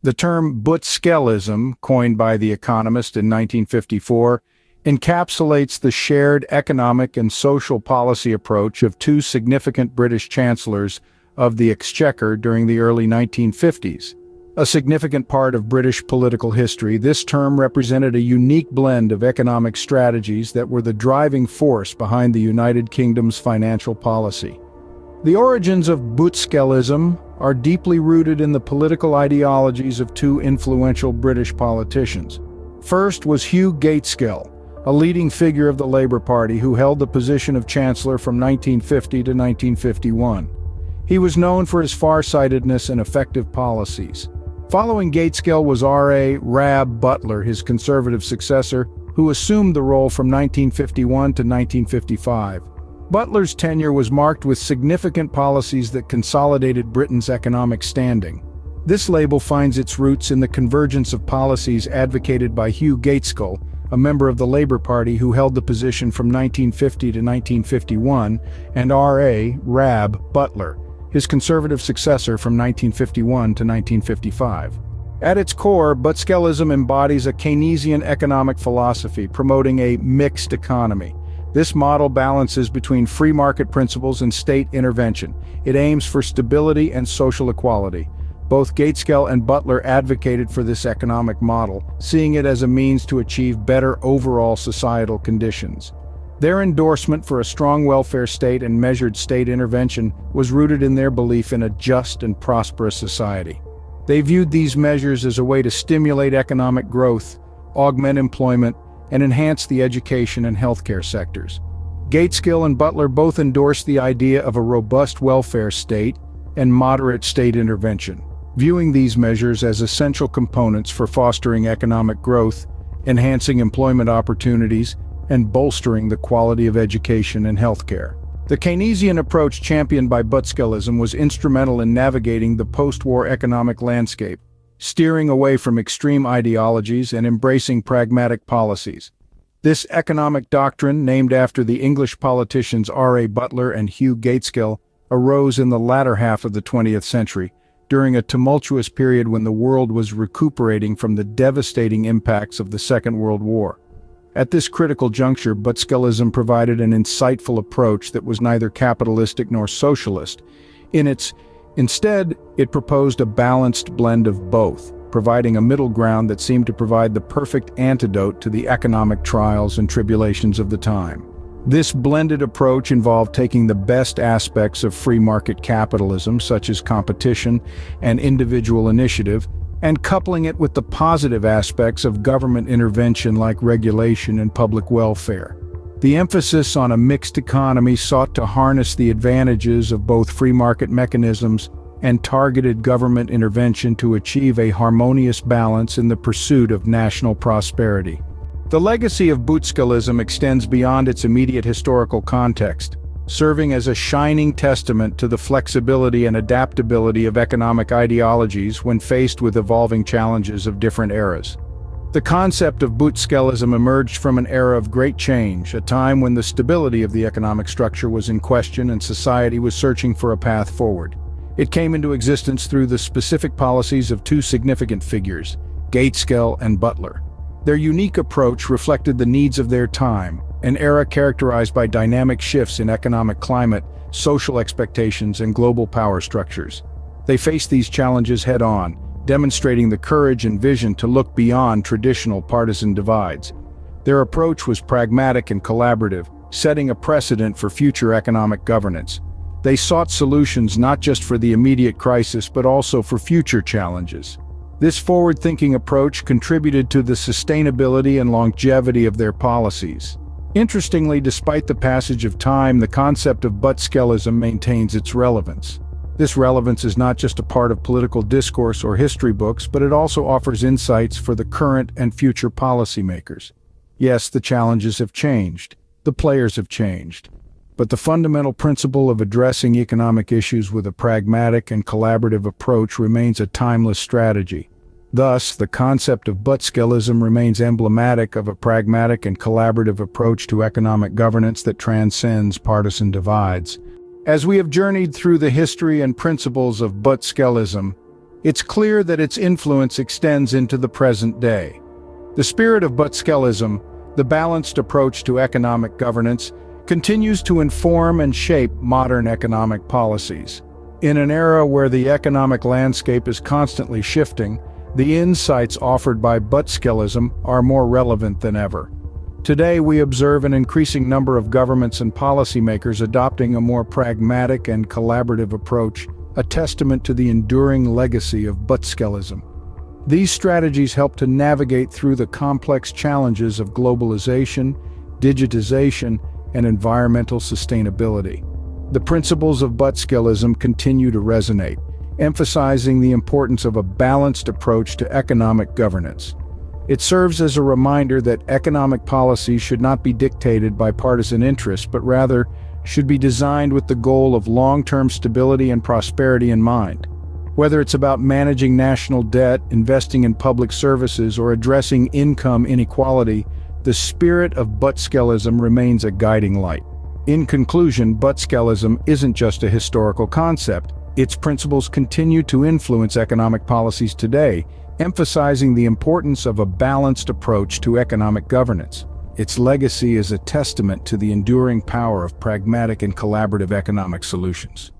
The term Butskellism, coined by The Economist in 1954, encapsulates the shared economic and social policy approach of two significant British chancellors of the Exchequer during the early 1950s. A significant part of British political history, this term represented a unique blend of economic strategies that were the driving force behind the United Kingdom's financial policy. The origins of Butskellism are deeply rooted in the political ideologies of two influential British politicians. First was Hugh Gaitskell, a leading figure of the Labour Party who held the position of Chancellor from 1950 to 1951. He was known for his far-sightedness and effective policies. Following Gaitskell was R.A. Rab Butler, his Conservative successor, who assumed the role from 1951 to 1955. Butler's tenure was marked with significant policies that consolidated Britain's economic standing. This label finds its roots in the convergence of policies advocated by Hugh Gaitskell, a member of the Labour Party who held the position from 1950 to 1951, and R.A. Rab Butler, his Conservative successor from 1951 to 1955. At its core, Butskellism embodies a Keynesian economic philosophy promoting a mixed economy. This model balances between free market principles and state intervention. It aims for stability and social equality. Both Gaitskell and Butler advocated for this economic model, seeing it as a means to achieve better overall societal conditions. Their endorsement for a strong welfare state and measured state intervention was rooted in their belief in a just and prosperous society. They viewed these measures as a way to stimulate economic growth, augment employment, and enhance the education and healthcare sectors. Gaitskell and Butler both endorsed the idea of a robust welfare state and moderate state intervention, viewing these measures as essential components for fostering economic growth, enhancing employment opportunities, and bolstering the quality of education and healthcare. The Keynesian approach championed by Butskellism was instrumental in navigating the post-war economic landscape, steering away from extreme ideologies and embracing pragmatic policies. This economic doctrine, named after the English politicians R.A. Butler and Hugh Gaitskell, arose in the latter half of the 20th century, during a tumultuous period when the world was recuperating from the devastating impacts of the Second World War. At this critical juncture, Butskellism provided an insightful approach that was neither capitalistic nor socialist. Instead, it proposed a balanced blend of both, providing a middle ground that seemed to provide the perfect antidote to the economic trials and tribulations of the time. This blended approach involved taking the best aspects of free market capitalism, such as competition and individual initiative, and coupling it with the positive aspects of government intervention like regulation and public welfare. The emphasis on a mixed economy sought to harness the advantages of both free market mechanisms and targeted government intervention to achieve a harmonious balance in the pursuit of national prosperity. The legacy of Butskellism extends beyond its immediate historical context, serving as a shining testament to the flexibility and adaptability of economic ideologies when faced with evolving challenges of different eras. The concept of Butskellism emerged from an era of great change, a time when the stability of the economic structure was in question and society was searching for a path forward. It came into existence through the specific policies of two significant figures, Gaitskell and Butler. Their unique approach reflected the needs of their time, an era characterized by dynamic shifts in economic climate, social expectations, and global power structures. They faced these challenges head-on, demonstrating the courage and vision to look beyond traditional partisan divides. Their approach was pragmatic and collaborative, setting a precedent for future economic governance. They sought solutions not just for the immediate crisis but also for future challenges. This forward-thinking approach contributed to the sustainability and longevity of their policies. Interestingly, despite the passage of time, the concept of Butskellism maintains its relevance. This relevance is not just a part of political discourse or history books, but it also offers insights for the current and future policymakers. Yes, the challenges have changed. The players have changed. But the fundamental principle of addressing economic issues with a pragmatic and collaborative approach remains a timeless strategy. Thus, the concept of Butskellism remains emblematic of a pragmatic and collaborative approach to economic governance that transcends partisan divides. As we have journeyed through the history and principles of Butskellism, it's clear that its influence extends into the present day. The spirit of Butskellism, the balanced approach to economic governance, continues to inform and shape modern economic policies. In an era where the economic landscape is constantly shifting, the insights offered by Butskellism are more relevant than ever. Today, we observe an increasing number of governments and policymakers adopting a more pragmatic and collaborative approach, a testament to the enduring legacy of Butskellism. These strategies help to navigate through the complex challenges of globalization, digitization, and environmental sustainability. The principles of Butskellism continue to resonate, emphasizing the importance of a balanced approach to economic governance. It serves as a reminder that economic policy should not be dictated by partisan interests, but rather should be designed with the goal of long-term stability and prosperity in mind. Whether it's about managing national debt, investing in public services, or addressing income inequality, the spirit of Butskellism remains a guiding light. In conclusion, Butskellism isn't just a historical concept. Its principles continue to influence economic policies today, emphasizing the importance of a balanced approach to economic governance. Its legacy is a testament to the enduring power of pragmatic and collaborative economic solutions.